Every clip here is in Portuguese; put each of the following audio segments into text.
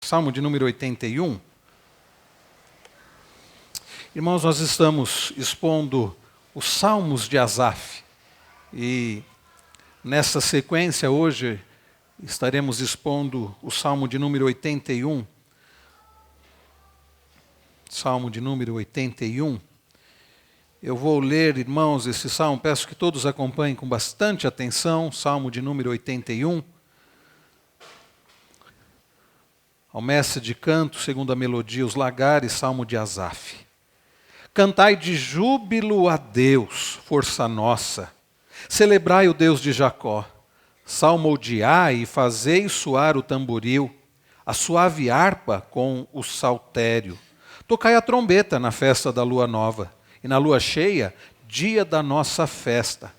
Salmo de número 81. Irmãos, nós estamos expondo os Salmos de Asaf. E nessa sequência, hoje, estaremos expondo o Salmo de número 81. Salmo de número 81. Eu vou ler, irmãos, esse salmo. Peço que todos acompanhem com bastante atenção. Salmo de número 81. Ao mestre de canto, segundo a melodia, os lagares, Salmo de Asaf. Cantai de júbilo a Deus, força nossa. Celebrai o Deus de Jacó. Salmodiai e fazei soar o tamboril, a suave harpa com o saltério. Tocai a trombeta na festa da lua nova, e na lua cheia, dia da nossa festa.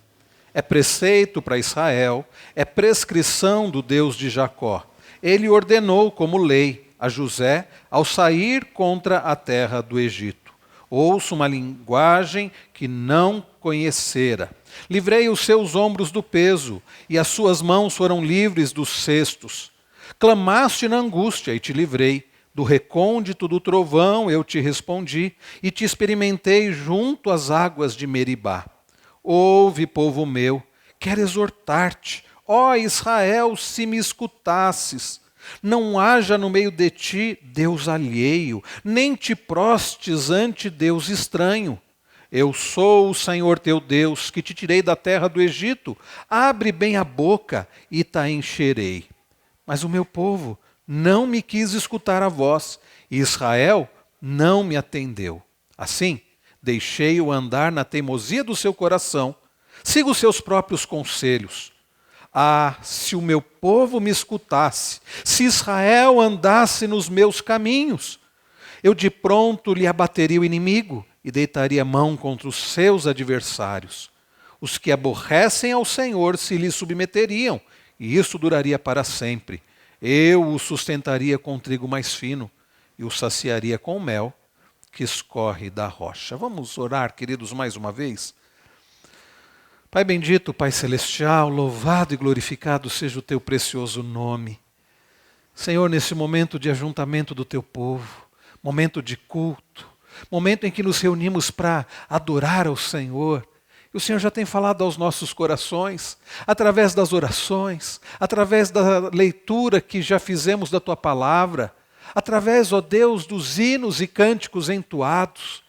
É preceito para Israel, é prescrição do Deus de Jacó. Ele ordenou como lei a José ao sair contra a terra do Egito. Ouço uma linguagem que não conhecera. Livrei os seus ombros do peso, e as suas mãos foram livres dos cestos. Clamaste na angústia, e te livrei. Do recôndito do trovão eu te respondi, e te experimentei junto às águas de Meribá. Ouve, povo meu, quero exortar-te. Ó Israel, se me escutasses, não haja no meio de ti Deus alheio, nem te prostes ante Deus estranho. Eu sou o Senhor teu Deus, que te tirei da terra do Egito. Abre bem a boca e te encherei. Mas o meu povo não me quis escutar a voz, e Israel não me atendeu. Assim, deixei-o andar na teimosia do seu coração. Siga os seus próprios conselhos. Ah, se o meu povo me escutasse, se Israel andasse nos meus caminhos, eu de pronto lhe abateria o inimigo e deitaria mão contra os seus adversários. Os que aborrecem ao Senhor se lhe submeteriam, e isso duraria para sempre. Eu o sustentaria com trigo mais fino e o saciaria com mel que escorre da rocha. Vamos orar, queridos, mais uma vez? Pai bendito, Pai celestial, louvado e glorificado seja o teu precioso nome. Senhor, nesse momento de ajuntamento do teu povo, momento de culto, momento em que nos reunimos para adorar ao Senhor, o Senhor já tem falado aos nossos corações, através das orações, através da leitura que já fizemos da tua palavra, através, ó Deus, dos hinos e cânticos entoados.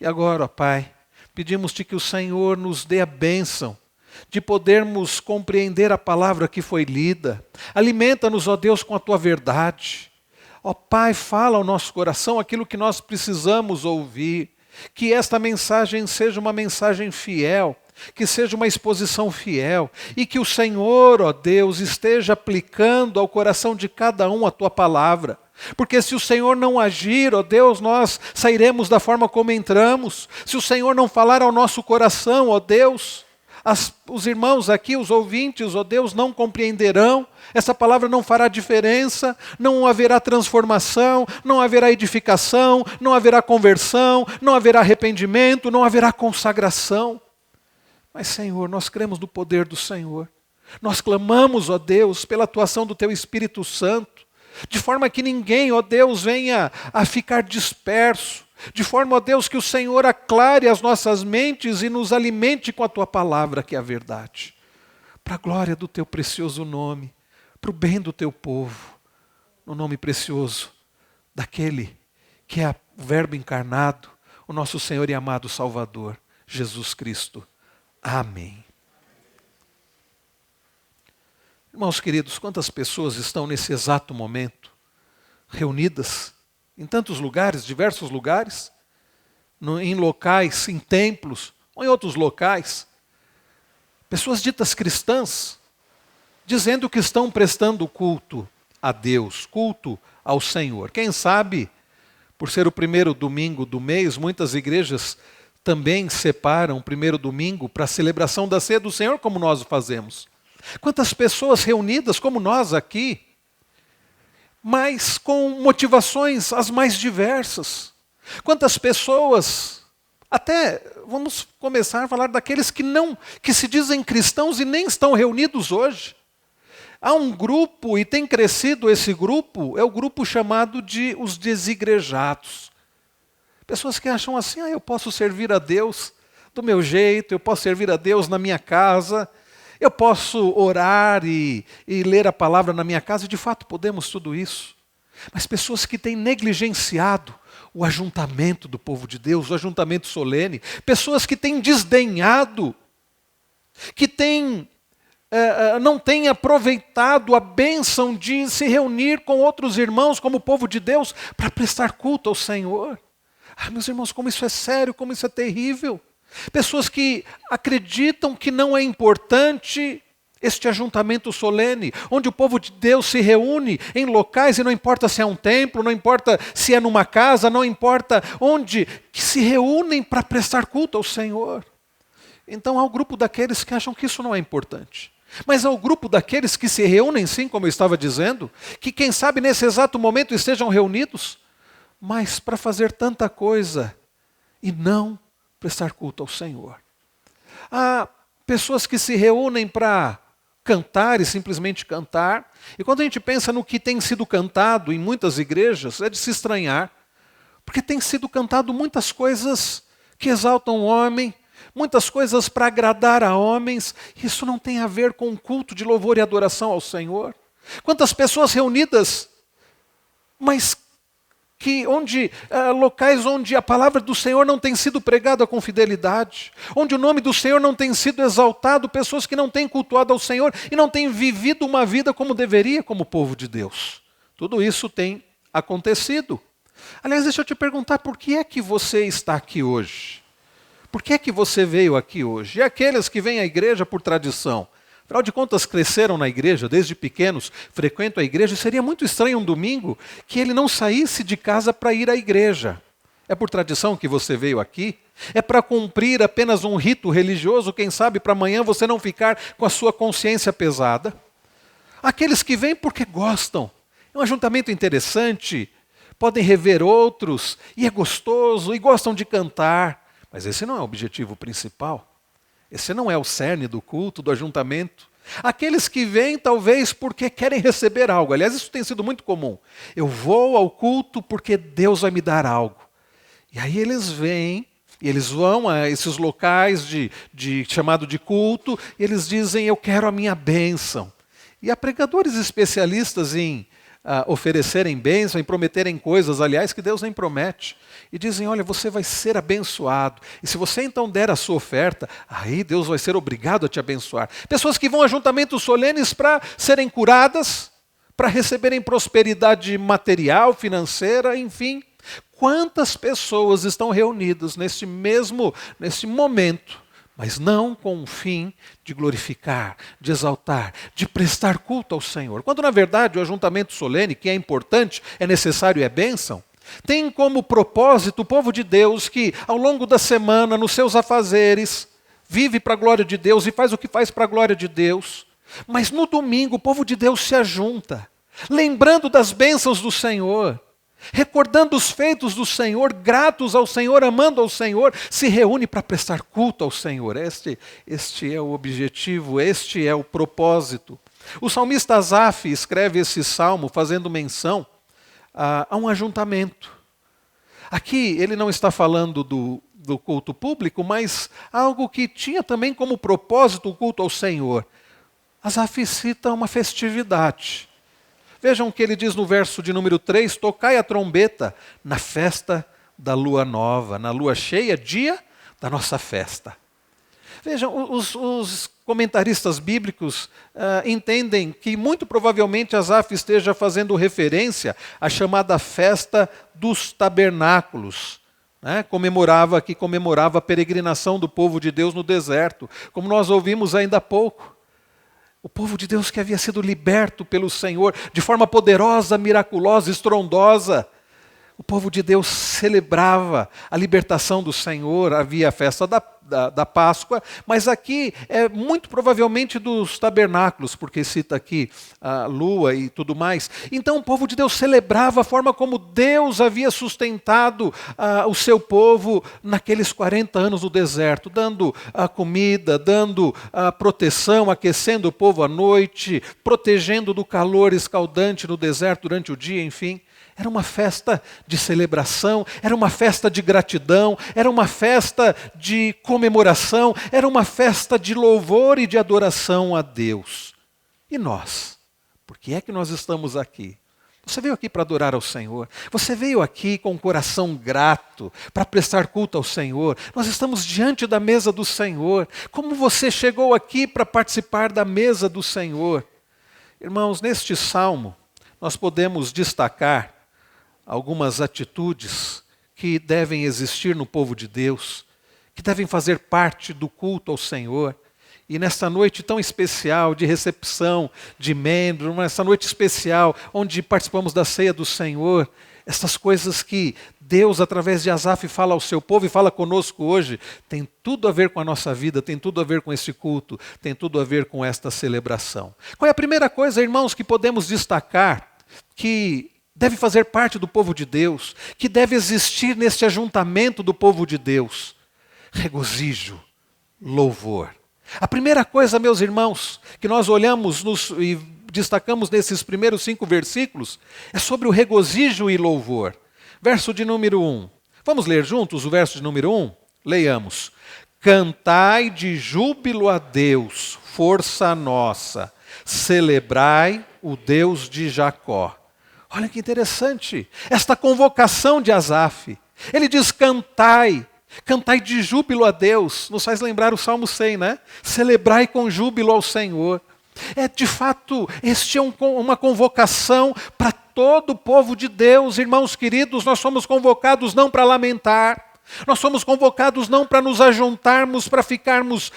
E agora, ó Pai, pedimos-te que o Senhor nos dê a bênção de podermos compreender a palavra que foi lida. Alimenta-nos, ó Deus, com a tua verdade. Ó Pai, fala ao nosso coração aquilo que nós precisamos ouvir. Que esta mensagem seja uma mensagem fiel, que seja uma exposição fiel, e que o Senhor, ó Deus, esteja aplicando ao coração de cada um a tua palavra. Porque se o Senhor não agir, ó Deus, nós sairemos da forma como entramos. Se o Senhor não falar ao nosso coração, ó Deus, os irmãos aqui, os ouvintes, ó Deus, não compreenderão. Essa palavra não fará diferença, não haverá transformação, não haverá edificação, não haverá conversão, não haverá arrependimento, não haverá consagração. Mas, Senhor, nós cremos no poder do Senhor. Nós clamamos, ó Deus, pela atuação do Teu Espírito Santo, de forma que ninguém, ó Deus, venha a ficar disperso, de forma, ó Deus, que o Senhor aclare as nossas mentes e nos alimente com a Tua palavra, que é a verdade. Para a glória do Teu precioso nome, para o bem do Teu povo, no nome precioso daquele que é o Verbo encarnado, o nosso Senhor e amado Salvador, Jesus Cristo. Amém. Irmãos queridos, quantas pessoas estão nesse exato momento reunidas em tantos lugares, diversos lugares, em locais, em templos, ou em outros locais, pessoas ditas cristãs, dizendo que estão prestando culto a Deus, culto ao Senhor. Quem sabe, por ser o primeiro domingo do mês, muitas igrejas também separam o primeiro domingo para a celebração da ceia do Senhor, como nós o fazemos. Quantas pessoas reunidas, como nós aqui, mas com motivações as mais diversas. Quantas pessoas, até vamos começar a falar daqueles que se dizem cristãos e nem estão reunidos hoje. há um grupo, e tem crescido esse grupo, é o grupo chamado de os desigrejados. Pessoas que acham assim, eu posso servir a Deus do meu jeito, eu posso servir a Deus na minha casa, eu posso orar e ler a palavra na minha casa, e de fato podemos tudo isso. Mas pessoas que têm negligenciado o ajuntamento do povo de Deus, o ajuntamento solene, pessoas que têm desdenhado, que não têm aproveitado a bênção de se reunir com outros irmãos, como o povo de Deus, para prestar culto ao Senhor. Meus irmãos, como isso é sério, como isso é terrível. Pessoas que acreditam que não é importante este ajuntamento solene, onde o povo de Deus se reúne em locais, e não importa se é um templo, não importa se é numa casa, não importa onde, que se reúnem para prestar culto ao Senhor. Então há o grupo daqueles que acham que isso não é importante. Mas há o grupo daqueles que se reúnem sim, como eu estava dizendo, que quem sabe nesse exato momento estejam reunidos, mas para fazer tanta coisa e não prestar culto ao Senhor. Há pessoas que se reúnem para cantar e simplesmente cantar. E quando a gente pensa no que tem sido cantado em muitas igrejas, é de se estranhar. Porque tem sido cantado muitas coisas que exaltam o homem, muitas coisas para agradar a homens. Isso não tem a ver com um culto de louvor e adoração ao Senhor. Quantas pessoas reunidas, mas locais onde a palavra do Senhor não tem sido pregada com fidelidade, onde o nome do Senhor não tem sido exaltado, pessoas que não têm cultuado ao Senhor e não têm vivido uma vida como deveria, como povo de Deus. Tudo isso tem acontecido. Aliás, deixa eu te perguntar, por que é que você está aqui hoje? Por que é que você veio aqui hoje? E aqueles que vêm à igreja por tradição? Afinal de contas, cresceram na igreja, desde pequenos, frequentam a igreja, e seria muito estranho um domingo que ele não saísse de casa para ir à igreja. É por tradição que você veio aqui? É para cumprir apenas um rito religioso, quem sabe para amanhã você não ficar com a sua consciência pesada? Aqueles que vêm porque gostam, é um ajuntamento interessante, podem rever outros, e é gostoso, e gostam de cantar, mas esse não é o objetivo principal. Esse não é o cerne do culto, do ajuntamento. Aqueles que vêm talvez porque querem receber algo. Aliás, isso tem sido muito comum. Eu vou ao culto porque Deus vai me dar algo. E aí eles vêm, e eles vão a esses locais chamado de culto, e eles dizem, eu quero a minha bênção. E há pregadores especialistas em oferecerem bênção, em prometerem coisas, aliás, que Deus nem promete. E dizem, olha, você vai ser abençoado. E se você então der a sua oferta, aí Deus vai ser obrigado a te abençoar. Pessoas que vão a ajuntamentos solenes para serem curadas, para receberem prosperidade material, financeira, enfim. Quantas pessoas estão reunidas nesse momento, mas não com o fim de glorificar, de exaltar, de prestar culto ao Senhor. Quando, na verdade, o ajuntamento solene, que é importante, é necessário e é bênção, tem como propósito o povo de Deus que, ao longo da semana, nos seus afazeres, vive para a glória de Deus e faz o que faz para a glória de Deus. Mas no domingo, o povo de Deus se ajunta, lembrando das bênçãos do Senhor, recordando os feitos do Senhor, gratos ao Senhor, amando ao Senhor, se reúne para prestar culto ao Senhor. Este é o objetivo, este é o propósito. O salmista Asaf escreve esse salmo fazendo menção a um ajuntamento. Aqui ele não está falando do culto público, mas algo que tinha também como propósito o culto ao Senhor. Asaf cita uma festividade. Vejam o que ele diz no verso de número 3, tocai a trombeta na festa da lua nova, na lua cheia, dia da nossa festa. Vejam, os comentaristas bíblicos entendem que muito provavelmente Asaf esteja fazendo referência à chamada festa dos tabernáculos, né? Que comemorava a peregrinação do povo de Deus no deserto, como nós ouvimos ainda há pouco. O povo de Deus que havia sido liberto pelo Senhor de forma poderosa, miraculosa, estrondosa. O povo de Deus celebrava a libertação do Senhor. Havia a festa da Páscoa, mas aqui é muito provavelmente dos tabernáculos, porque cita aqui a lua e tudo mais. Então o povo de Deus celebrava a forma como Deus havia sustentado o seu povo naqueles 40 anos no deserto, dando a comida, dando a proteção, aquecendo o povo à noite, protegendo do calor escaldante no deserto durante o dia, enfim. Era uma festa de celebração, era uma festa de gratidão, era uma festa de comemoração, era uma festa de louvor e de adoração a Deus. E nós? Por que é que nós estamos aqui? Você veio aqui para adorar ao Senhor. Você veio aqui com o coração grato para prestar culto ao Senhor. Nós estamos diante da mesa do Senhor. Como você chegou aqui para participar da mesa do Senhor? Irmãos, neste salmo, nós podemos destacar algumas atitudes que devem existir no povo de Deus, que devem fazer parte do culto ao Senhor. E nesta noite tão especial de recepção de membros, nessa noite especial onde participamos da ceia do Senhor, essas coisas que Deus, através de Asaf, fala ao seu povo e fala conosco hoje, tem tudo a ver com a nossa vida, tem tudo a ver com esse culto, tem tudo a ver com esta celebração. Qual é a primeira coisa, irmãos, que podemos destacar que deve fazer parte do povo de Deus, que deve existir neste ajuntamento do povo de Deus? Regozijo, louvor. A primeira coisa, meus irmãos, que nós olhamos e destacamos nesses primeiros 5 versículos, é sobre o regozijo e louvor. Verso de número 1. Vamos ler juntos o verso de número 1? Leiamos. Cantai de júbilo a Deus, força nossa, celebrai o Deus de Jacó. Olha que interessante, esta convocação de Asaf. Ele diz cantai, cantai de júbilo a Deus. Nos faz lembrar o Salmo 100, né? Celebrai com júbilo ao Senhor. De fato, este é uma convocação para todo o povo de Deus. Irmãos queridos, nós somos convocados não para lamentar. Nós somos convocados não para nos ajuntarmos, para ficarmos,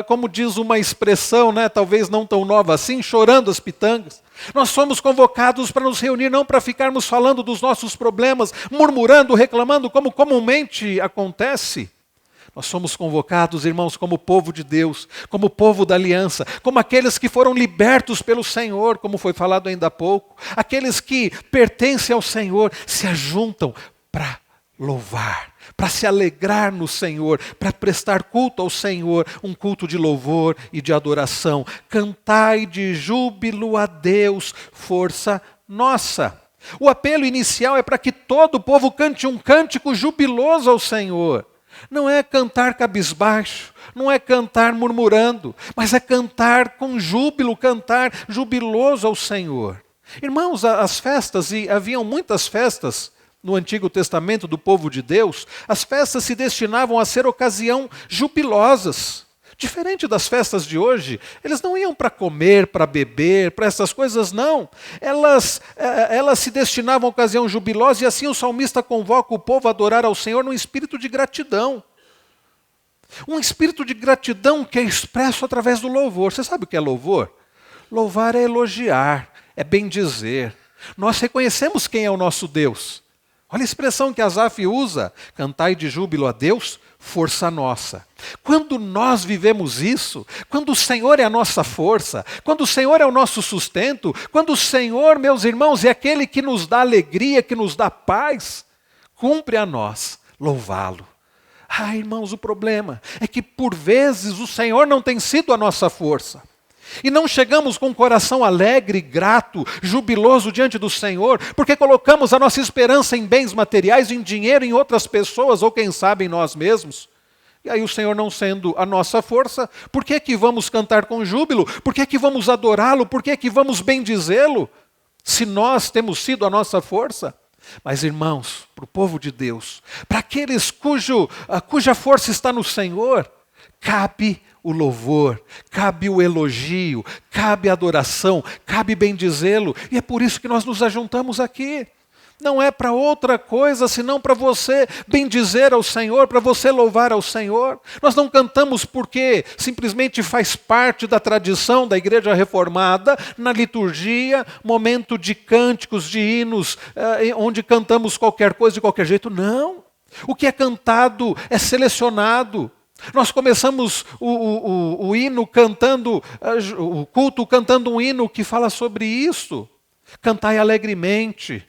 como diz uma expressão, né, talvez não tão nova assim, chorando as pitangas. Nós somos convocados para nos reunir não para ficarmos falando dos nossos problemas, murmurando, reclamando, como comumente acontece. Nós somos convocados, irmãos, como povo de Deus, como povo da aliança, como aqueles que foram libertos pelo Senhor, como foi falado ainda há pouco. Aqueles que pertencem ao Senhor se ajuntam para louvar, para se alegrar no Senhor, para prestar culto ao Senhor, um culto de louvor e de adoração. Cantai de júbilo a Deus, força nossa. O apelo inicial é para que todo o povo cante um cântico jubiloso ao Senhor. Não é cantar cabisbaixo, não é cantar murmurando, mas é cantar com júbilo, cantar jubiloso ao Senhor. Irmãos, as festas, e haviam muitas festas no Antigo Testamento do povo de Deus, as festas se destinavam a ser ocasião jubilosas. Diferente das festas de hoje, eles não iam para comer, para beber, para essas coisas, não. Elas se destinavam a ocasião jubilosa e assim o salmista convoca o povo a adorar ao Senhor num espírito de gratidão. Um espírito de gratidão que é expresso através do louvor. Você sabe o que é louvor? Louvar é elogiar, é bendizer. Nós reconhecemos quem é o nosso Deus. Olha a expressão que Asaf usa, cantai de júbilo a Deus, força nossa. Quando nós vivemos isso, quando o Senhor é a nossa força, quando o Senhor é o nosso sustento, quando o Senhor, meus irmãos, é aquele que nos dá alegria, que nos dá paz, cumpre a nós louvá-lo. Irmãos, o problema é que por vezes o Senhor não tem sido a nossa força. E não chegamos com um coração alegre, grato, jubiloso diante do Senhor, porque colocamos a nossa esperança em bens materiais, em dinheiro, em outras pessoas, ou quem sabe em nós mesmos. E aí o Senhor não sendo a nossa força, por que que vamos cantar com júbilo? Por que que vamos adorá-lo? Por que que vamos bendizê-lo? Se nós temos sido a nossa força? Mas irmãos, para o povo de Deus, para aqueles cuja força está no Senhor, cabe o louvor, cabe o elogio, cabe a adoração, cabe bendizê-lo. E é por isso que nós nos ajuntamos aqui. Não é para outra coisa, senão para você bendizer ao Senhor, para você louvar ao Senhor. Nós não cantamos porque simplesmente faz parte da tradição da Igreja Reformada, na liturgia, momento de cânticos, de hinos, onde cantamos qualquer coisa de qualquer jeito. Não. O que é cantado é selecionado. Nós começamos o hino cantando, o culto cantando um hino que fala sobre isso. Cantai alegremente,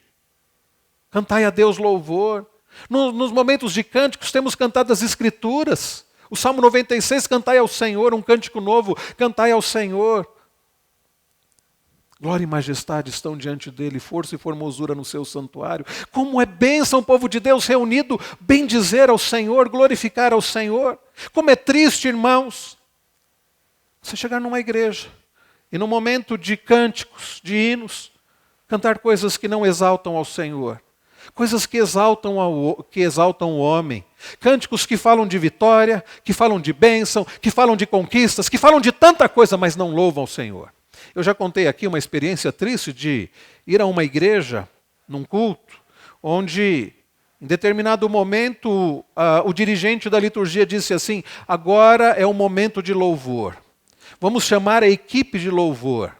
cantai a Deus louvor. Nos momentos de cânticos temos cantado as Escrituras. O Salmo 96, cantai ao Senhor, um cântico novo, cantai ao Senhor. Glória e majestade estão diante dele, força e formosura no seu santuário. Como é bênção o povo de Deus reunido, bendizer ao Senhor, glorificar ao Senhor. Como é triste, irmãos, você chegar numa igreja e no momento de cânticos, de hinos, cantar coisas que não exaltam ao Senhor. Coisas que exaltam o homem. Cânticos que falam de vitória, que falam de bênção, que falam de conquistas, que falam de tanta coisa, mas não louvam ao Senhor. Eu já contei aqui uma experiência triste de ir a uma igreja, num culto, onde, em determinado momento, o dirigente da liturgia disse assim: agora é o momento de louvor. Vamos chamar a equipe de louvor.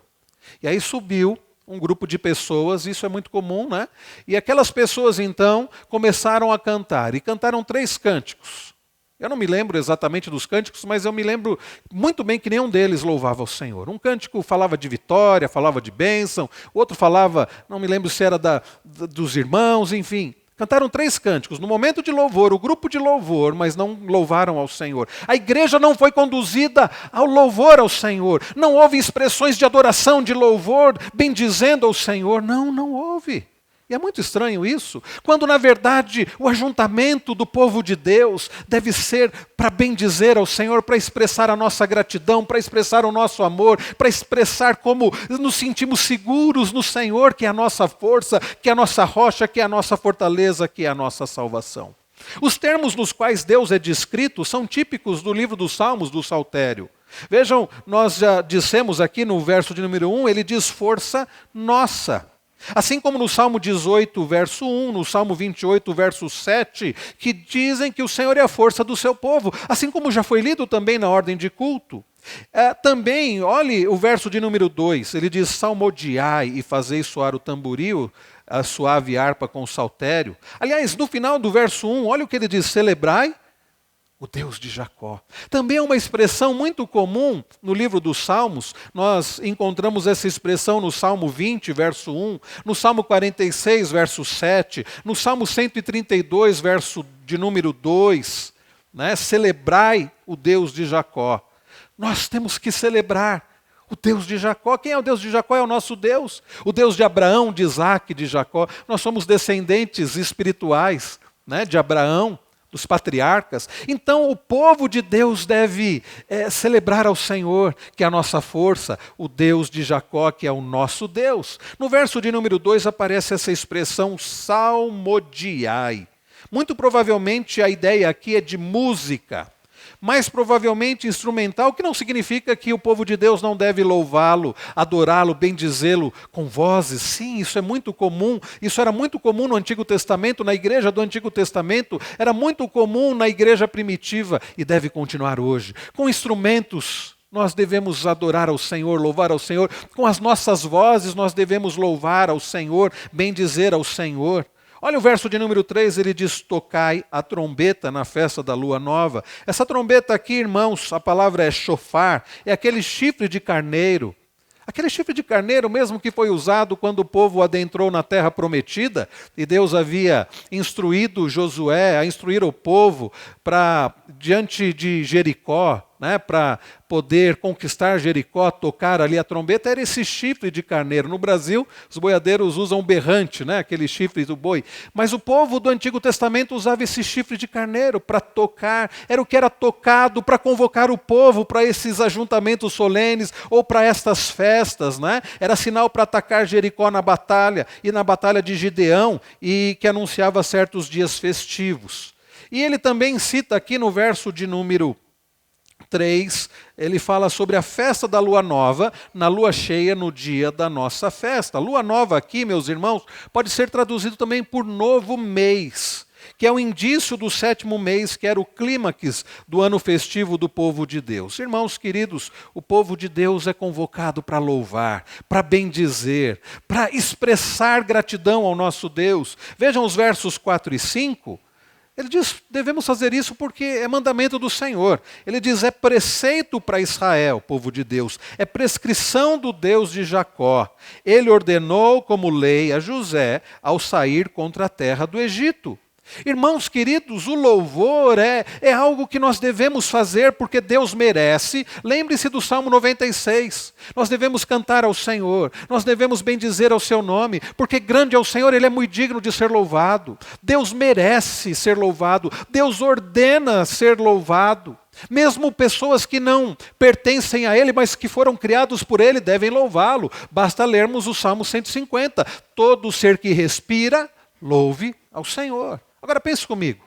E aí subiu um grupo de pessoas, isso é muito comum, né? E aquelas pessoas, então, começaram a cantar. E cantaram 3 cânticos. Eu não me lembro exatamente dos cânticos, mas eu me lembro muito bem que nenhum deles louvava o Senhor. Um cântico falava de vitória, falava de bênção. O outro falava, não me lembro se era dos irmãos, enfim. Cantaram 3 cânticos. No momento de louvor, o grupo de louvor, mas não louvaram ao Senhor. A igreja não foi conduzida ao louvor ao Senhor. Não houve expressões de adoração, de louvor, bendizendo ao Senhor. Não houve. E é muito estranho isso, quando na verdade o ajuntamento do povo de Deus deve ser para bendizer ao Senhor, para expressar a nossa gratidão, para expressar o nosso amor, para expressar como nos sentimos seguros no Senhor, que é a nossa força, que é a nossa rocha, que é a nossa fortaleza, que é a nossa salvação. Os termos nos quais Deus é descrito são típicos do livro dos Salmos, do Saltério. Vejam, nós já dissemos aqui no verso de número 1, ele diz força nossa. Assim como no Salmo 18, verso 1, no Salmo 28, verso 7, que dizem que o Senhor é a força do seu povo, assim como já foi lido também na ordem de culto. Também, olhe o verso de número 2, ele diz, salmodiai e fazei soar o tamboril, a suave harpa com o saltério. Aliás, no final do verso 1, olha o que ele diz, celebrai o Deus de Jacó. Também é uma expressão muito comum no livro dos Salmos. Nós encontramos essa expressão no Salmo 20, verso 1, no Salmo 46, verso 7, no Salmo 132, verso de número 2. Né? Celebrai o Deus de Jacó. Nós temos que celebrar o Deus de Jacó. Quem é o Deus de Jacó? É o nosso Deus. O Deus de Abraão, de Isaac, de Jacó. Nós somos descendentes espirituais, né, de Abraão, dos patriarcas. Então o povo de Deus deve celebrar ao Senhor, que é a nossa força, o Deus de Jacó, que é o nosso Deus. No verso de número 2 aparece essa expressão salmodiai. Muito provavelmente a ideia aqui é de música, mais provavelmente instrumental, que não significa que o povo de Deus não deve louvá-lo, adorá-lo, bendizê-lo com vozes. Sim, isso é muito comum. Isso era muito comum no Antigo Testamento, na igreja do Antigo Testamento, era muito comum na igreja primitiva e deve continuar hoje. Com instrumentos, nós devemos adorar ao Senhor, louvar ao Senhor. Com as nossas vozes, nós devemos louvar ao Senhor, bendizer ao Senhor. Olha o verso de número 3, ele diz, tocai a trombeta na festa da lua nova. Essa trombeta aqui, irmãos, a palavra é shofar, é aquele chifre de carneiro. Aquele chifre de carneiro mesmo que foi usado quando o povo adentrou na terra prometida, e Deus havia instruído Josué a instruir o povo para, diante de Jericó, né, para poder conquistar Jericó, tocar ali a trombeta, era esse chifre de carneiro. No Brasil, os boiadeiros usam berrante, né, aquele chifre do boi. Mas o povo do Antigo Testamento usava esse chifre de carneiro para tocar, era o que era tocado para convocar o povo para esses ajuntamentos solenes ou para estas festas, né? Era sinal para atacar Jericó na batalha, e na batalha de Gideão, e que anunciava certos dias festivos. E ele também cita aqui no verso de número 3, ele fala sobre a festa da lua nova, na lua cheia, no dia da nossa festa. Lua nova aqui, meus irmãos, pode ser traduzido também por novo mês, que é o indício do 7º mês, que era o clímax do ano festivo do povo de Deus. Irmãos queridos, o povo de Deus é convocado para louvar, para bendizer, para expressar gratidão ao nosso Deus. Vejam os versos 4 e 5. Ele diz, devemos fazer isso porque é mandamento do Senhor. Ele diz, é preceito para Israel, povo de Deus. É prescrição do Deus de Jacó. Ele ordenou como lei a José ao sair contra a terra do Egito. Irmãos queridos, o louvor é algo que nós devemos fazer porque Deus merece. Lembre-se do Salmo 96. Nós devemos cantar ao Senhor, nós devemos bendizer ao seu nome, porque grande é o Senhor, Ele é muito digno de ser louvado. Deus merece ser louvado, Deus ordena ser louvado. Mesmo pessoas que não pertencem a Ele, mas que foram criados por Ele, devem louvá-lo. Basta lermos o Salmo 150. Todo ser que respira, louve ao Senhor. Agora pense comigo,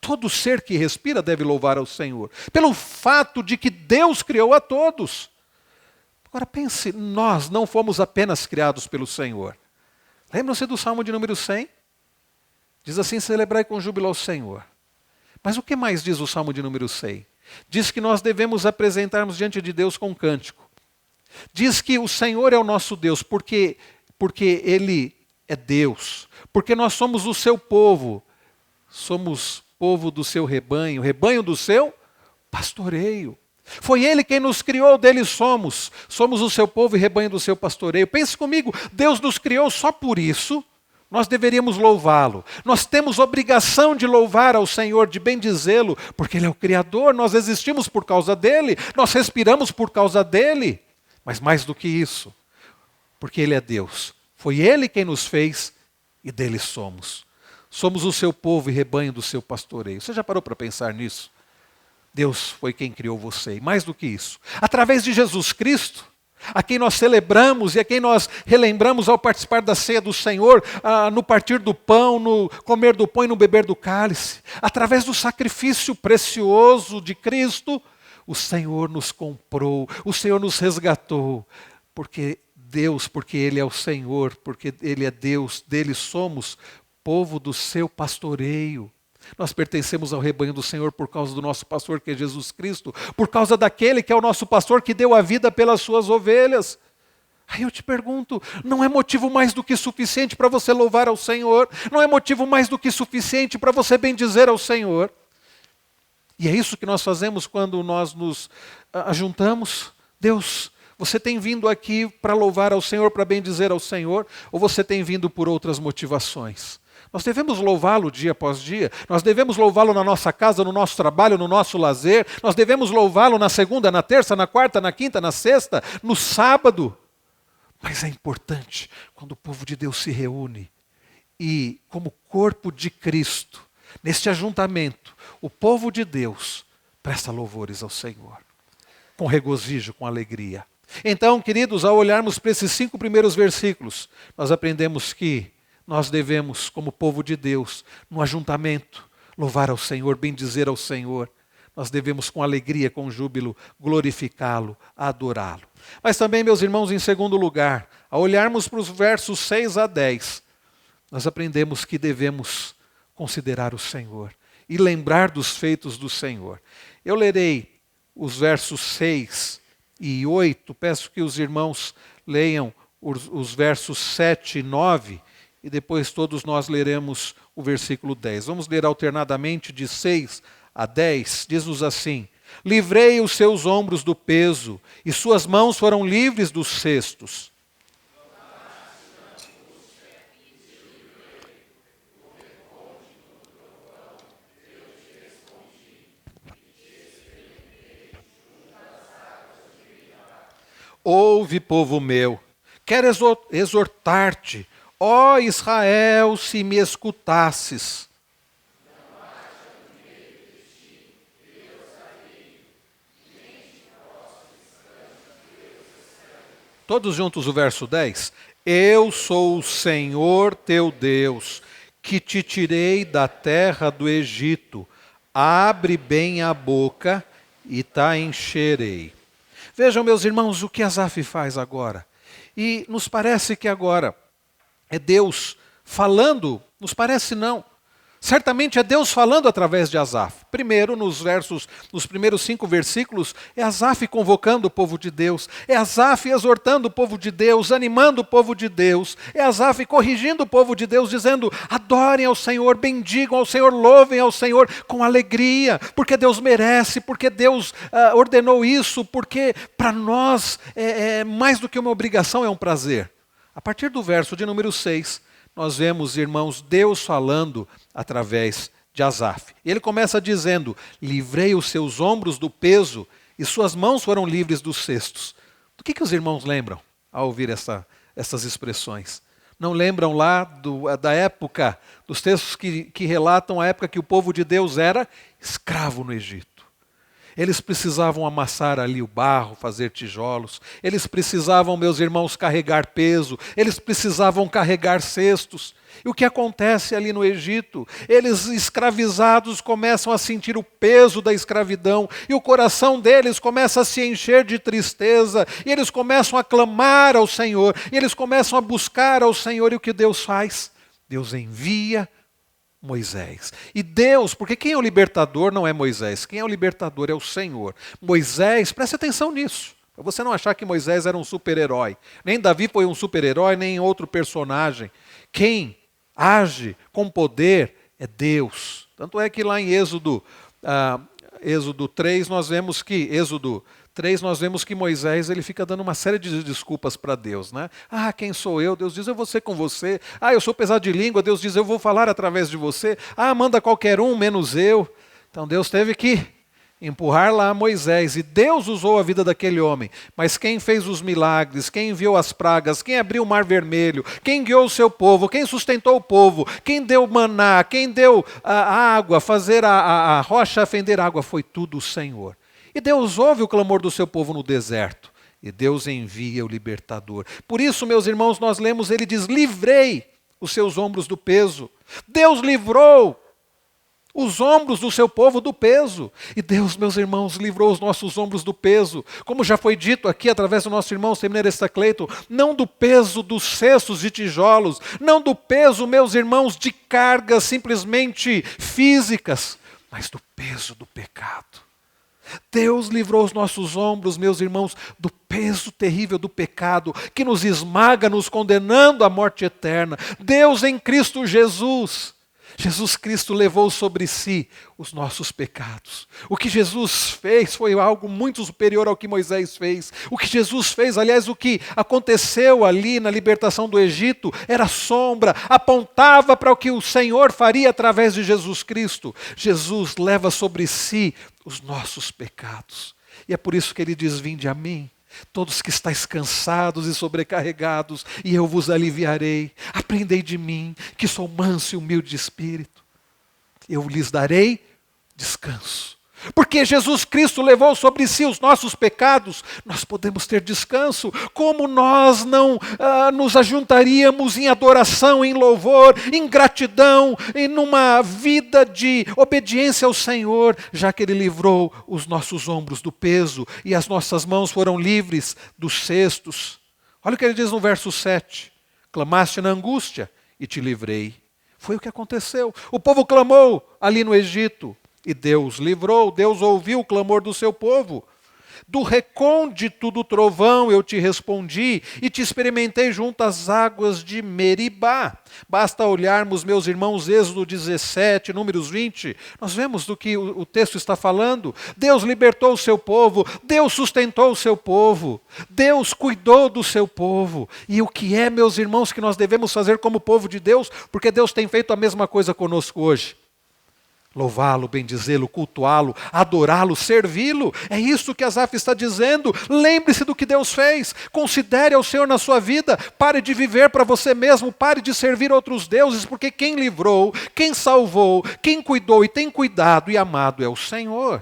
todo ser que respira deve louvar ao Senhor, pelo fato de que Deus criou a todos. Agora pense, nós não fomos apenas criados pelo Senhor. Lembram-se do Salmo de número 100? Diz assim, celebrai com júbilo ao Senhor. Mas o que mais diz o Salmo de número 100? Diz que nós devemos apresentarmos diante de Deus com um cântico. Diz que o Senhor é o nosso Deus, porque Ele é Deus, porque nós somos o seu povo. Somos povo do seu rebanho, rebanho do seu pastoreio. Foi Ele quem nos criou, dele somos. Somos o seu povo e rebanho do seu pastoreio. Pense comigo, Deus nos criou só por isso. Nós deveríamos louvá-lo. Nós temos obrigação de louvar ao Senhor, de bendizê-lo, porque Ele é o Criador, nós existimos por causa dEle, nós respiramos por causa dEle. Mas mais do que isso, porque Ele é Deus. Foi Ele quem nos fez e dele somos. Somos o seu povo e rebanho do seu pastoreio. Você já parou para pensar nisso? Deus foi quem criou você. E mais do que isso, através de Jesus Cristo, a quem nós celebramos e a quem nós relembramos ao participar da ceia do Senhor, no partir do pão, no comer do pão e no beber do cálice, através do sacrifício precioso de Cristo, o Senhor nos comprou, o Senhor nos resgatou, porque Ele é o Senhor, porque Ele é Deus, dele somos povo do seu pastoreio. Nós pertencemos ao rebanho do Senhor por causa do nosso pastor, que é Jesus Cristo, por causa daquele que é o nosso pastor, que deu a vida pelas suas ovelhas. Aí eu te pergunto, não é motivo mais do que suficiente para você louvar ao Senhor? Não é motivo mais do que suficiente para você bendizer ao Senhor? E é isso que nós fazemos quando nós nos ajuntamos. Deus, você tem vindo aqui para louvar ao Senhor, para bendizer ao Senhor, ou você tem vindo por outras motivações? Nós devemos louvá-lo dia após dia, nós devemos louvá-lo na nossa casa, no nosso trabalho, no nosso lazer, nós devemos louvá-lo na segunda, na terça, na quarta, na quinta, na sexta, no sábado. Mas é importante quando o povo de Deus se reúne e, como corpo de Cristo, neste ajuntamento, o povo de Deus presta louvores ao Senhor, com regozijo, com alegria. Então, queridos, ao olharmos para esses 5 primeiros versículos, nós aprendemos que nós devemos, como povo de Deus, no ajuntamento, louvar ao Senhor, bendizer ao Senhor. Nós devemos, com alegria, com júbilo, glorificá-lo, adorá-lo. Mas também, meus irmãos, em segundo lugar, ao olharmos para os versos 6 a 10, nós aprendemos que devemos considerar o Senhor e lembrar dos feitos do Senhor. Eu lerei os versos 6 e 8, peço que os irmãos leiam os versos 7 e 9, e depois todos nós leremos o versículo 10. Vamos ler alternadamente de 6 a 10. Diz-nos assim: livrei os seus ombros do peso, e suas mãos foram livres dos cestos. Ouve, povo meu, quero exortar-te, ó Israel, se me escutasses. Todos juntos o verso 10. Eu sou o Senhor teu Deus, que te tirei da terra do Egito. Abre bem a boca e te encherei. Vejam, meus irmãos, o que Asaf faz agora. E nos parece que agora é Deus falando, nos parece não. Certamente é Deus falando através de Asaf. Primeiro, nos primeiros 5 versículos, é Asaf convocando o povo de Deus, é Asaf exortando o povo de Deus, animando o povo de Deus, é Asaf corrigindo o povo de Deus, dizendo: adorem ao Senhor, bendigam ao Senhor, louvem ao Senhor com alegria, porque Deus merece, porque Deus ordenou isso, porque para nós é mais do que uma obrigação, é um prazer. A partir do verso de número 6, nós vemos, irmãos, Deus falando através de Asaf. Ele começa dizendo: livrei os seus ombros do peso e suas mãos foram livres dos cestos. Do que os irmãos lembram ao ouvir essas expressões? Não lembram lá da época, dos textos que relatam a época que o povo de Deus era escravo no Egito? Eles precisavam amassar ali o barro, fazer tijolos. Eles precisavam, meus irmãos, carregar peso. Eles precisavam carregar cestos. E o que acontece ali no Egito? Eles, escravizados, começam a sentir o peso da escravidão. E o coração deles começa a se encher de tristeza. E eles começam a clamar ao Senhor. E eles começam a buscar ao Senhor. E o que Deus faz? Deus envia Moisés. E Deus, porque quem é o libertador não é Moisés, quem é o libertador é o Senhor. Moisés, preste atenção nisso, para você não achar que Moisés era um super-herói. Nem Davi foi um super-herói, nem outro personagem. Quem age com poder é Deus. Tanto é que lá em Êxodo 3, nós vemos que Moisés ele fica dando uma série de desculpas para Deus, né? Ah, quem sou eu? Deus diz: eu vou ser com você. Ah, eu sou pesado de língua. Deus diz: eu vou falar através de você. Ah, manda qualquer um, menos eu. Então Deus teve que empurrar lá Moisés. E Deus usou a vida daquele homem. Mas quem fez os milagres, quem enviou as pragas, quem abriu o mar vermelho, quem guiou o seu povo, quem sustentou o povo, quem deu maná, quem deu a água, fazer a rocha fender água, foi tudo o Senhor. E Deus ouve o clamor do seu povo no deserto. E Deus envia o libertador. Por isso, meus irmãos, nós lemos, ele diz: livrei os seus ombros do peso. Deus livrou os ombros do seu povo do peso. E Deus, meus irmãos, livrou os nossos ombros do peso. Como já foi dito aqui através do nosso irmão Seminério Estacleito, não do peso dos cestos de tijolos, não do peso, meus irmãos, de cargas simplesmente físicas, mas do peso do pecado. Deus livrou os nossos ombros, meus irmãos, do peso terrível do pecado, que nos esmaga, nos condenando à morte eterna. Deus em Cristo Jesus. Jesus Cristo levou sobre si os nossos pecados. O que Jesus fez foi algo muito superior ao que Moisés fez. O que Jesus fez, aliás, o que aconteceu ali na libertação do Egito, era sombra, apontava para o que o Senhor faria através de Jesus Cristo. Jesus leva sobre si os nossos pecados. E é por isso que ele diz: vinde a mim, todos que estáis cansados e sobrecarregados, e eu vos aliviarei. Aprendei de mim, que sou manso e humilde de espírito. Eu lhes darei descanso. Porque Jesus Cristo levou sobre si os nossos pecados, nós podemos ter descanso. Como nós não nos ajuntaríamos em adoração, em louvor, em gratidão, em numa vida de obediência ao Senhor, já que Ele livrou os nossos ombros do peso e as nossas mãos foram livres dos cestos. Olha o que ele diz no verso 7. Clamaste na angústia e te livrei. Foi o que aconteceu. O povo clamou ali no Egito. E Deus livrou, Deus ouviu o clamor do seu povo. Do recôndito do trovão eu te respondi e te experimentei junto às águas de Meribá. Basta olharmos, meus irmãos, Êxodo 17, Números 20, nós vemos do que o texto está falando. Deus libertou o seu povo, Deus sustentou o seu povo, Deus cuidou do seu povo. E o que é, meus irmãos, que nós devemos fazer como povo de Deus? Porque Deus tem feito a mesma coisa conosco hoje. Louvá-lo, bendizê-lo, cultuá-lo, adorá-lo, servi-lo. É isso que Asaf está dizendo. Lembre-se do que Deus fez. Considere ao Senhor na sua vida. Pare de viver para você mesmo. Pare de servir outros deuses, porque quem livrou, quem salvou, quem cuidou e tem cuidado e amado é o Senhor.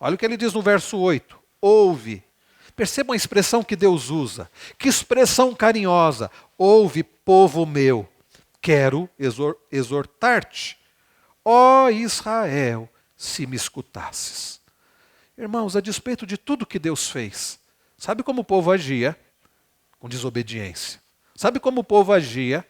Olha o que ele diz no verso 8. Ouve. Percebam a expressão que Deus usa. Que expressão carinhosa. Ouve, povo meu. Quero exortar-te. Ó Israel, se me escutasses. Irmãos, a despeito de tudo que Deus fez, sabe como o povo agia? Com desobediência. Sabe como o povo agia?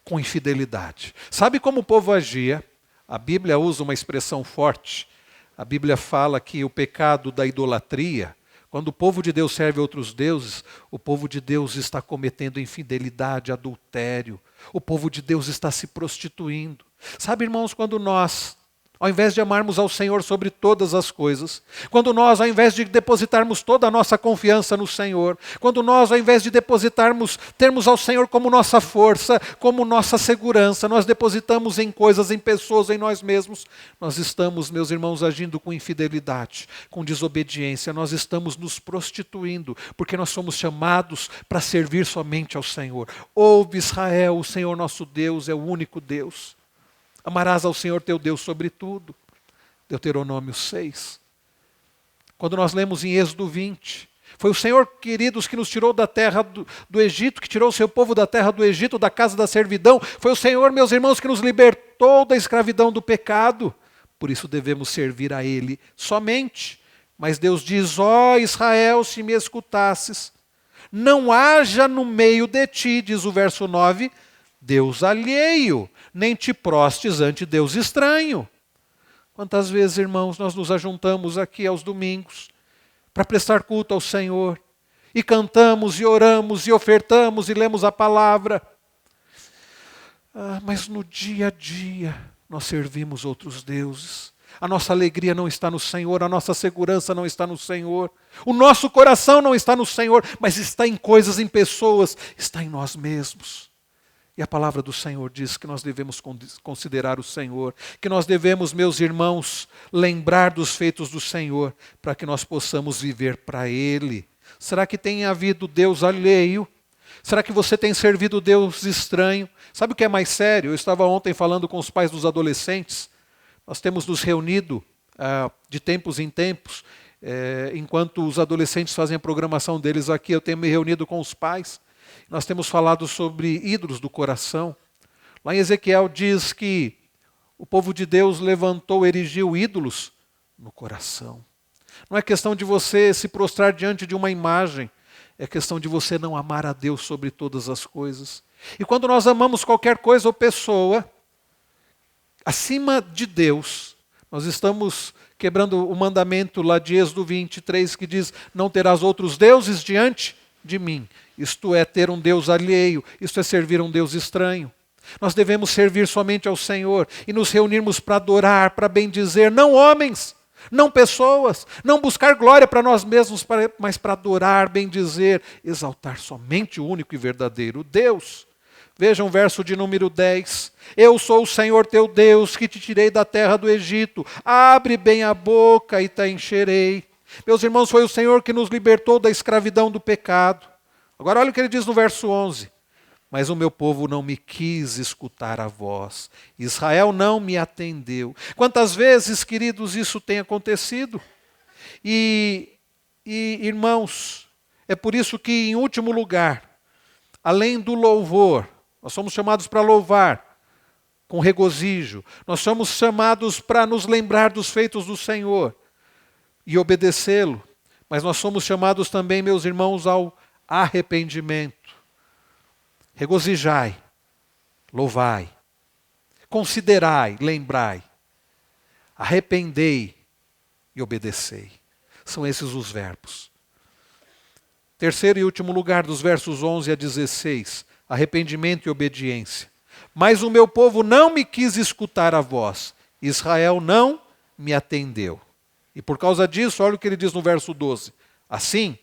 com infidelidade. Sabe como o povo agia? A Bíblia usa uma expressão forte. A Bíblia fala que o pecado da idolatria, quando o povo de Deus serve outros deuses, o povo de Deus está cometendo infidelidade, adultério. O povo de Deus está se prostituindo. Sabe, irmãos, quando nós, ao invés de amarmos ao Senhor sobre todas as coisas, quando nós, ao invés de depositarmos toda a nossa confiança no Senhor, quando nós, ao invés de termos ao Senhor como nossa força, como nossa segurança, nós depositamos em coisas, em pessoas, em nós mesmos, nós estamos, meus irmãos, agindo com infidelidade, com desobediência, nós estamos nos prostituindo, porque nós somos chamados para servir somente ao Senhor. Ouve, Israel, o Senhor nosso Deus é o único Deus. Amarás ao Senhor teu Deus sobre tudo. Deuteronômio 6. Quando nós lemos em Êxodo 20, foi o Senhor, queridos, que nos tirou da terra do Egito, que tirou o seu povo da terra do Egito, da casa da servidão. Foi o Senhor, meus irmãos, que nos libertou da escravidão do pecado. Por isso devemos servir a Ele somente. Mas Deus diz, ó Israel, se me escutasses, não haja no meio de ti, diz o verso 9, Deus alheio, nem te prostes ante Deus estranho. Quantas vezes, irmãos, nós nos ajuntamos aqui aos domingos para prestar culto ao Senhor e cantamos e oramos e ofertamos e lemos a palavra. Mas no dia a dia nós servimos outros deuses. A nossa alegria não está no Senhor, a nossa segurança não está no Senhor. O nosso coração não está no Senhor, mas está em coisas, em pessoas, está em nós mesmos. E a palavra do Senhor diz que nós devemos considerar o Senhor, que nós devemos, meus irmãos, lembrar dos feitos do Senhor, para que nós possamos viver para Ele. Será que tem havido Deus alheio? Será que você tem servido Deus estranho? Sabe o que é mais sério? Eu estava ontem falando com os pais dos adolescentes. Nós temos nos reunido de tempos em tempos, enquanto os adolescentes fazem a programação deles aqui, eu tenho me reunido com os pais. Nós temos falado sobre ídolos do coração. Lá em Ezequiel diz que o povo de Deus erigiu ídolos no coração. Não é questão de você se prostrar diante de uma imagem, é questão de você não amar a Deus sobre todas as coisas. E quando nós amamos qualquer coisa ou pessoa, acima de Deus, nós estamos quebrando o mandamento lá de Êxodo 23, que diz, não terás outros deuses diante de mim. Isto é ter um Deus alheio, isto é servir um Deus estranho. Nós devemos servir somente ao Senhor e nos reunirmos para adorar, para bendizer, não homens, não pessoas, não buscar glória para nós mesmos, mas para adorar, bendizer, exaltar somente o único e verdadeiro Deus. Vejam o verso de número 10. Eu sou o Senhor teu Deus, que te tirei da terra do Egito. Abre bem a boca e te encherei. Meus irmãos, foi o Senhor que nos libertou da escravidão do pecado. Agora olha o que ele diz no verso 11. Mas o meu povo não me quis escutar a voz. Israel não me atendeu. Quantas vezes, queridos, isso tem acontecido? E irmãos, é por isso que, em último lugar, além do louvor, nós somos chamados para louvar com regozijo. Nós somos chamados para nos lembrar dos feitos do Senhor e obedecê-lo. Mas nós somos chamados também, meus irmãos, ao arrependimento. Regozijai, louvai, considerai, lembrai, arrependei e obedecei. São esses os verbos. Terceiro e último lugar, dos versos 11 a 16, arrependimento e obediência. Mas o meu povo não me quis escutar a voz, Israel não me atendeu. E por causa disso, olha o que ele diz no verso 12. Assim,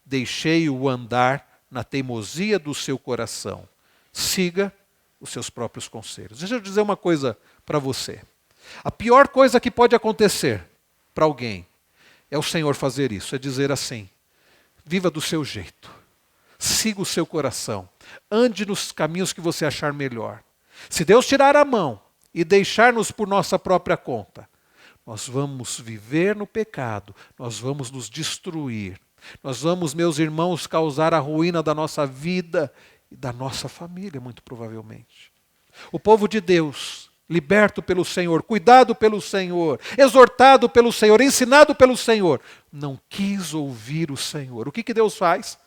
deixei-o andar na teimosia do seu coração. Siga os seus próprios conselhos. Deixa eu dizer uma coisa para você. A pior coisa que pode acontecer para alguém é o Senhor fazer isso, é dizer assim, viva do seu jeito, siga o seu coração, ande nos caminhos que você achar melhor. Se Deus tirar a mão e deixar-nos por nossa própria conta, nós vamos viver no pecado, nós vamos nos destruir. Nós vamos, meus irmãos, causar a ruína da nossa vida e da nossa família, muito provavelmente. O povo de Deus, liberto pelo Senhor, cuidado pelo Senhor, exortado pelo Senhor, ensinado pelo Senhor, não quis ouvir o Senhor. O que Deus faz?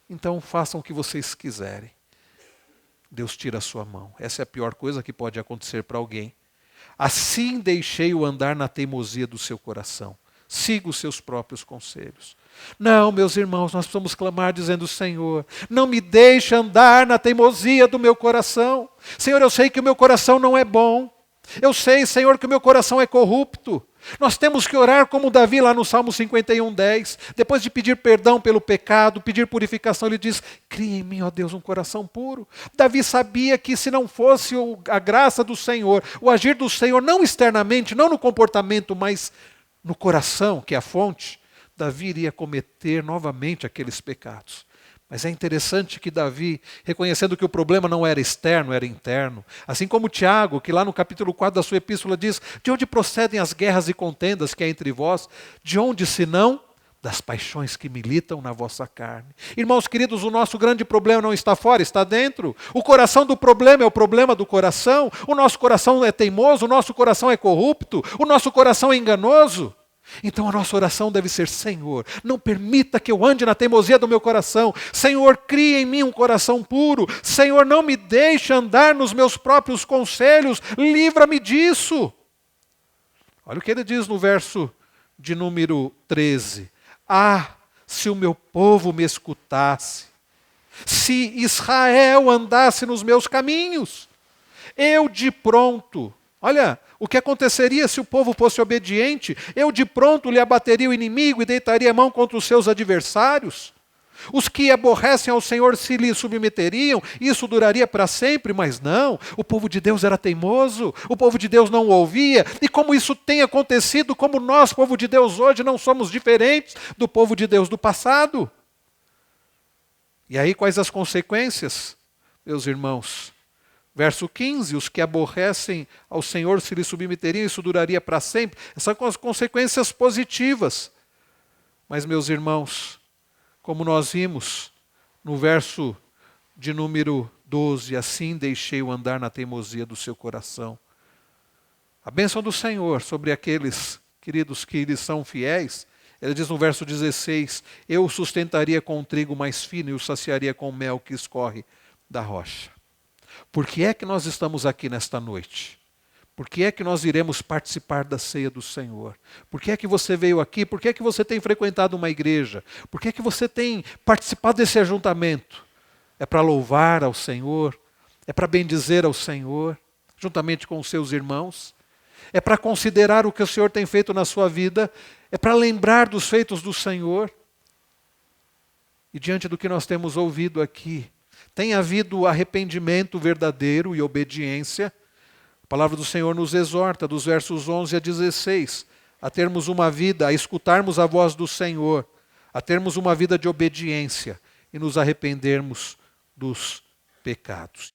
Então façam o que vocês quiserem. Deus tira a sua mão. Essa é a pior coisa que pode acontecer para alguém. Assim deixei-o andar na teimosia do seu coração. Siga os seus próprios conselhos. Não, meus irmãos, nós precisamos clamar dizendo: Senhor, não me deixe andar na teimosia do meu coração. Senhor, eu sei que o meu coração não é bom. Eu sei, Senhor, que o meu coração é corrupto. Nós temos que orar como Davi lá no Salmo 51:10. Depois de pedir perdão pelo pecado, pedir purificação, ele diz: cria em mim, ó Deus, um coração puro. Davi sabia que se não fosse a graça do Senhor, o agir do Senhor, não externamente, não no comportamento, mas no coração, que é a fonte, Davi iria cometer novamente aqueles pecados. Mas é interessante que Davi, reconhecendo que o problema não era externo, era interno, assim como Tiago, que lá no capítulo 4 da sua epístola diz: de onde procedem as guerras e contendas que há entre vós? De onde, senão? Das paixões que militam na vossa carne. Irmãos queridos, o nosso grande problema não está fora, está dentro. O coração do problema é o problema do coração. O nosso coração é teimoso, o nosso coração é corrupto, o nosso coração é enganoso. Então a nossa oração deve ser: Senhor, não permita que eu ande na teimosia do meu coração. Senhor, cria em mim um coração puro. Senhor, não me deixe andar nos meus próprios conselhos. Livra-me disso. Olha o que ele diz no verso de número 13. Ah, se o meu povo me escutasse, se Israel andasse nos meus caminhos, eu de pronto, olha, o que aconteceria se o povo fosse obediente? Eu de pronto lhe abateria o inimigo e deitaria a mão contra os seus adversários. Os que aborrecem ao Senhor se lhe submeteriam, isso duraria para sempre, mas não. O povo de Deus era teimoso, o povo de Deus não o ouvia, e como isso tem acontecido, como nós, povo de Deus, hoje não somos diferentes do povo de Deus do passado. E aí quais as consequências, meus irmãos? Verso 15, os que aborrecem ao Senhor se lhe submeteriam, isso duraria para sempre. Essas são as consequências positivas. Mas, meus irmãos, como nós vimos no verso de número 12, assim deixei-o andar na teimosia do seu coração. A bênção do Senhor sobre aqueles, queridos, que lhes são fiéis, ele diz no verso 16, eu o sustentaria com um trigo mais fino e o saciaria com o mel que escorre da rocha. Por que é que nós estamos aqui nesta noite? Por que é que nós iremos participar da ceia do Senhor? Por que é que você veio aqui? Por que é que você tem frequentado uma igreja? Por que é que você tem participado desse ajuntamento? É para louvar ao Senhor? É para bendizer ao Senhor, juntamente com os seus irmãos? É para considerar o que o Senhor tem feito na sua vida? É para lembrar dos feitos do Senhor? E diante do que nós temos ouvido aqui, tem havido arrependimento verdadeiro e obediência? A palavra do Senhor nos exorta, dos versos 11 a 16, a termos uma vida, a escutarmos a voz do Senhor, a termos uma vida de obediência e nos arrependermos dos pecados.